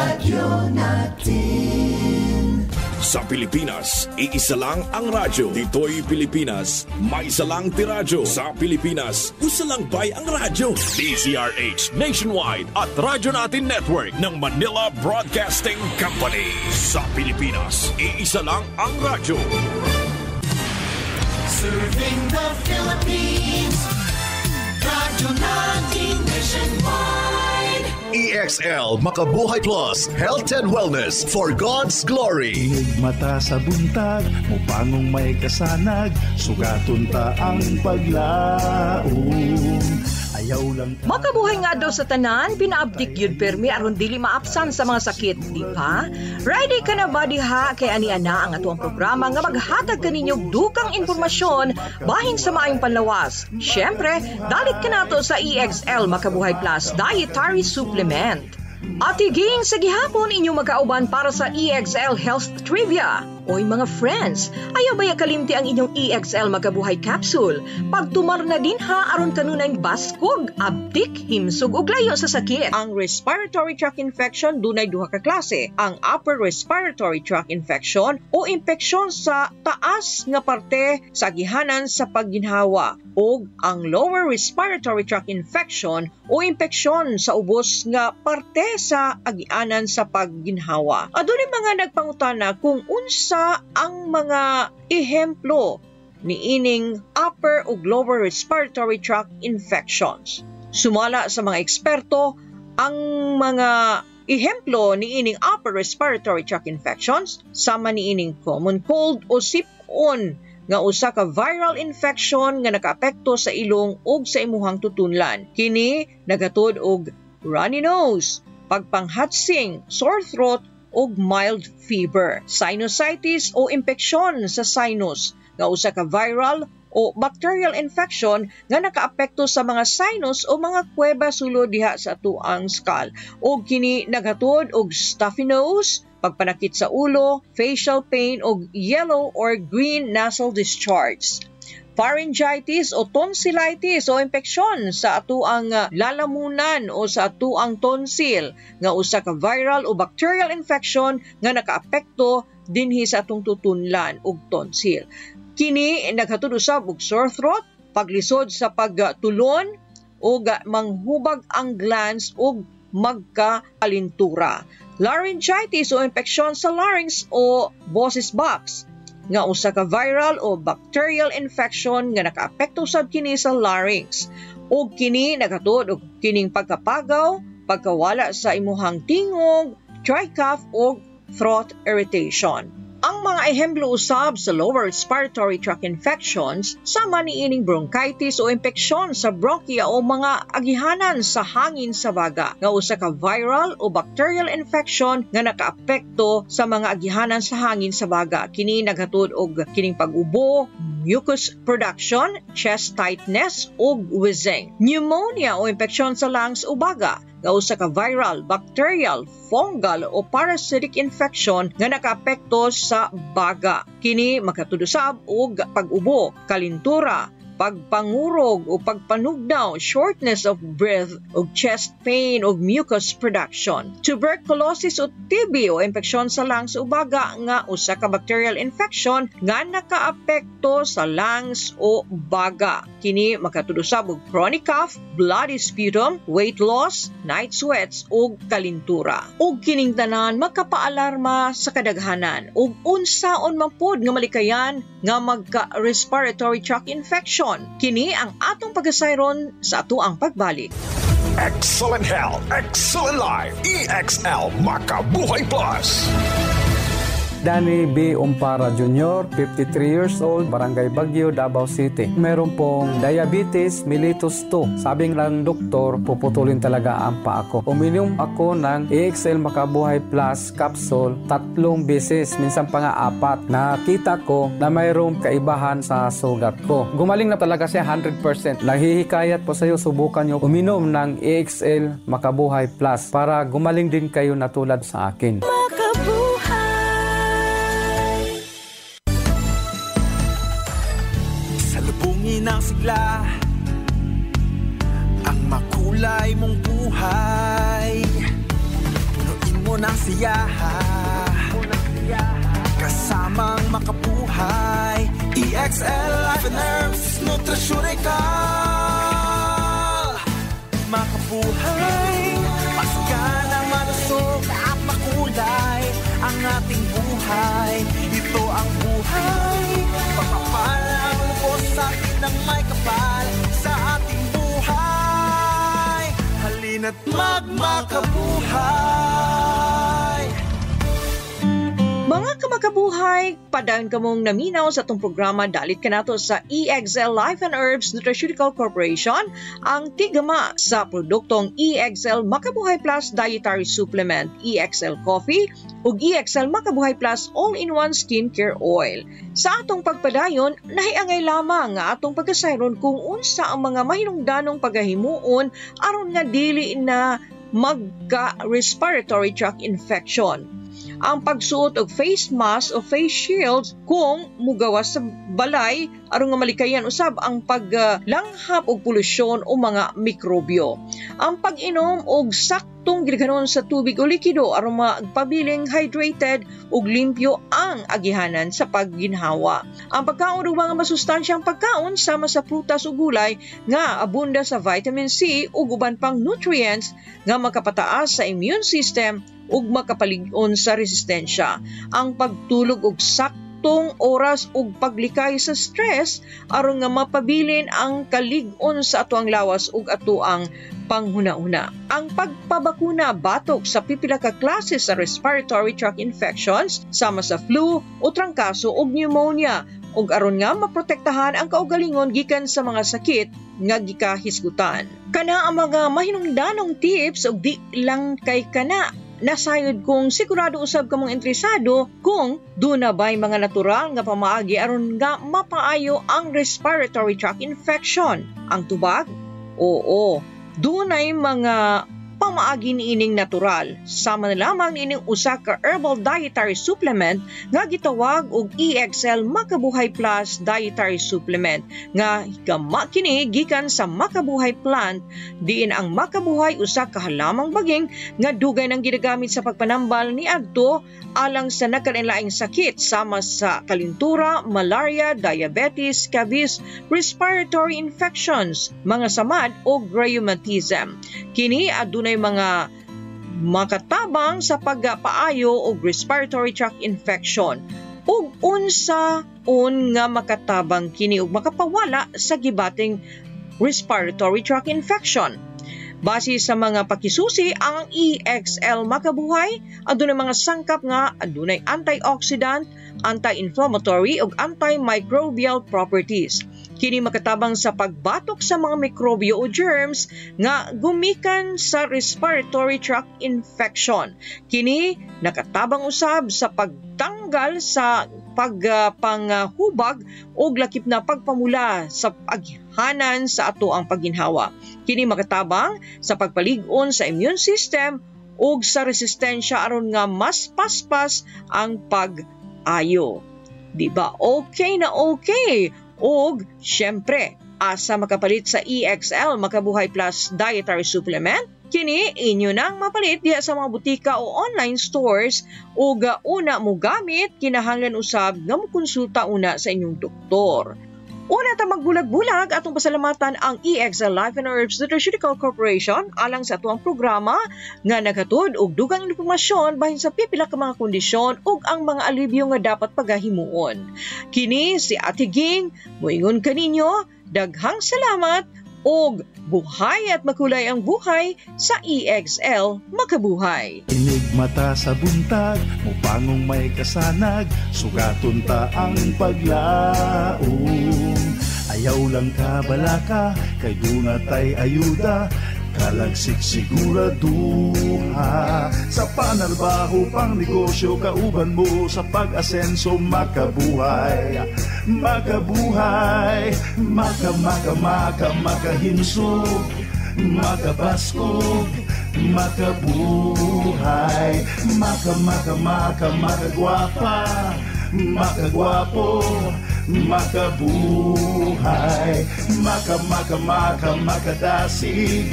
radyo natin. Sa Pilipinas, iisa lang ang radyo. Dito'y Pilipinas, may isa lang tiradyo. Sa Pilipinas, isa lang bay ang radyo. DZRH Nationwide at Radyo Natin Network ng Manila Broadcasting Company. Sa Pilipinas, iisa lang ang radyo. Serving the Philippines, Radyo Natin Nationwide. EXL Makabuhay Plus, Health and Wellness for God's Glory. Inig mata sa buntag, mupangong may kasanag, sugaton ta ang paglaom. Ayaw lang ta. Makabuhay nga daw sa tanan, pinaabdik yun permi aron dili maapsan sa mga sakit, di ba? Ready ka na ba diha kay ani-ana ang atuang programa nga maghatag kaninyo dukang impormasyon bahin sa maayong panlawas. Syempre, dalit ka nato sa EXL Makabuhay Plus Dietary Supplement. At higing sa gihapon inyong magkauban para sa EXL Health Trivia. Oy mga friends, ayaw ba kalimti ang inyong EXL Magabuhay Capsule? Pagtumar na din ha aron kanunay baskog, abdik, himsog ug layo sa sakit. Ang respiratory tract infection dunay duha ka klase. Ang upper respiratory tract infection o impeksyon sa taas nga parte sa agihanan sa pagginhawa ug ang lower respiratory tract infection o impeksyon sa ubos nga parte sa agianan sa pagginhawa. Adunay mga nagpangutana kung unsa ang mga ehemplo ni ining upper ug lower respiratory tract infections. Sumala sa mga eksperto, ang mga ehemplo ni ining upper respiratory tract infections sama ni ining common cold o sipon nga usa ka viral infection nga nakaapekto sa ilong ug sa imuhang tutunlan. Kini nagatud og runny nose, pagpanghatsing, sore throat ug mild fever. Sinusitis o impeksyon sa sinus nga usa ka viral o bacterial infection nga nakaapekto sa mga sinus o mga kuweba sulod diha sa atuang skull. O kini naghatod og stuffy nose, pagpanakit sa ulo, facial pain o yellow or green nasal discharge. Pharyngitis o tonsillitis o impeksyon sa atuang lalamunan o sa atuang tonsil nga usa ka viral o bacterial infection nga nakaapekto dinhi sa atong tutunlan ug tonsil. Kini naghatod usab og sore throat, paglisod sa pagtulon ug manghubag ang glands ug magkakalintura. Laryngitis o impeksyon sa larynx o boses box nga usa ka viral o bacterial infection nga nakaapekto usab kini sa larynx. O kini naghatod og kining pagkapagaw, pagkawala sa imuhang tingog, dry cough o throat irritation. Ang mga ehemplo usab sa lower respiratory tract infections sama ni ining bronchitis o impeksyon sa bronchia o mga agihanan sa hangin sa baga nga usa ka viral o bacterial infection nga nakaapekto sa mga agihanan sa hangin sa baga. Kini naghatod og kining pag-ubo, mucus production, chest tightness ug wheezing. Pneumonia o impeksyon sa lungs o baga nga usa ka viral, bacterial, fungal o parasitic infection nga nakaapekto sa baga. Kini makatud usab og pag-ubo, kalintura, pagpangurog o pagpanugnaw, shortness of breath o chest pain o mucus production. Tuberculosis o TB o impeksyon sa lungs o baga nga usa ka bacterial infection nga nakaapekto sa lungs o baga. Kini makatudusab og chronic cough, bloody sputum, weight loss, night sweats o kalintura. Ug kining tanan makapaalarma sa kadaghanan ug unsaon man pod nga malikayan nga magka-respiratory tract infection. Kini ang atong pag-asayron sa atuang pagbalik. Excellent Health, Excellent Life, EXL Makabuhay Plus. Danny B. Umpara Jr., 53 years old, Barangay Baguio, Davao City. Meron pong diabetes mellitus 2. Sabing lang doktor, puputulin talaga ang paa ko. Uminom ako ng EXL Makabuhay Plus capsule 3 beses, minsan pa nga 4. Nakita ko na mayroong kaibahan sa sugat ko. Gumaling na talaga siya 100%. Nahihikayat po sa iyo, subukan nyo uminom ng EXL Makabuhay Plus para gumaling din kayo na tulad sa akin. Ng sigla ang makulay mong buhay, punuin mo ng siyaha, kasamang makabuhay. EXL Life and Herbs Nutraceutical. Makabuhay, pasigana, malusog at makulay ang ating buhay. Ito ang buhay, pagpapalang lubos sa atin ng may kapal sa ating buhay. Halina't magmakabuhay. Mga kamakabuhay, padayon ka mong naminaw sa itong programa dalit ka nato sa EXL Life and Herbs Nutraceutical Corporation, ang tigama sa produktong EXL Makabuhay Plus Dietary Supplement, EXL Coffee, ug EXL Makabuhay Plus All-in-One Skincare Oil. Sa atong pagpadayon, nahiangay lamang nga atong pagkasayron kung unsa ang mga mahinungdanong pagahimuon aron nga dili na magka-respiratory tract infection. Ang pagsuot og face mask o face shields kung mugawas sa balay aron nga malikayan usab ang paglanghap og polusyon o mga mikrobyo. Ang pag-inom og saktong gidikanon sa tubig o likido aron magpabiling hydrated ug limpyo ang agihanan sa pagginhawa. Ang pagkaon og mga masustansyang pagkaon sama sa prutas ug gulay nga abunda sa vitamin C ug uban pang nutrients nga makapataas sa immune system ug makapalig-on sa resistensya. Ang pagtulog og saktong oras ug paglikay sa stress aron nga mapabilin ang kalig-on sa atoang lawas ug atoang panghuna-una. Ang pagpabakuna batok sa pipila ka klase sa respiratory tract infections sama sa flu o trangkaso ug pneumonia ug aron nga maprotektahan ang kaugalingon gikan sa mga sakit nga gikahisgutan. Kana ang mga mahinungdanong tips ug di lang kay kana nasayod kung sigurado usab ka mong interesado kung doon na ba'y mga natural nga pamaagi aron nga mapaayo ang respiratory tract infection. Ang tubag? Oo, doon ay mga pamaagi niining natural. Sama na lamang niining usa ka herbal dietary supplement nga gitawag og EXL Makabuhay Plus Dietary Supplement nga higama kini gikan sa Makabuhay plant diin ang makabuhay usa ka halamang baging nga dugay nang ginagamit sa pagpanambal niadto alang sa nagkalain-laing sakit sama sa kalintura, malaria, diabetes, scabies, respiratory infections, mga samad o rheumatism. Kini adunay mga makatabang sa pagpaayo og respiratory tract infection ug unsaon nga makatabang kini og makapawala sa gibating respiratory tract infection. Base sa mga pakisusi, ang EXL Makabuhay adunay mga sangkap nga adunay antioxidant, anti-inflammatory ug antimicrobial properties. Kini makatabang sa pagbatok sa mga mikrobyo o germs nga gumikan sa respiratory tract infection. Kini nakatabang usab sa pagtanggal sa pagpanghubag o lakip na pagpamula sa aghanan sa ato ang pagginhawa. Kini makatabang sa pagpalig-on sa immune system o sa resistensya aron nga mas paspas ang pag-ayo. Diba? Okay na okay. Og, syempre, asa makapalit sa EXL Makabuhay Plus Dietary Supplement? Kini, inyo nang mapalit diha sa mga butika o online stores o una mo gamit, kinahanglan usab nga mo konsulta una sa inyong doktor. Una ta magbulag-bulag atong pasalamatan ang EXL Life and Herbs Nutraceutical Corporation alang sa atuang programa nga naghatod og dugang impormasyon bahin sa pipila ka mga kondisyon ug ang mga alibyo nga dapat pagahimuon. Kini si Ate Ging, moingon kaninyo, daghang salamat og buhay at makulay ang buhay sa EXL Makabuhay. Inig mata sa buntag, mupangong may kasanag, sugaton ta ang paglaom. Ayaw lang ka balaka, kay dunatay ayuda, kalagsik siguraduha. Sa panarbaho pang negosyo, kauban mo sa pag-asenso, makabuhay. Makabuhay, makahinsog, makabaskog, makabuhay, makagwapa, makagwapo, makabuhay, makadasig,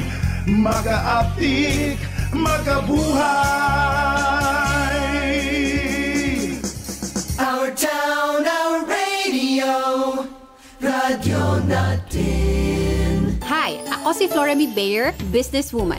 makaaptik, makabuhay. natin. Hi, ako si Floremy Bayer, businesswoman.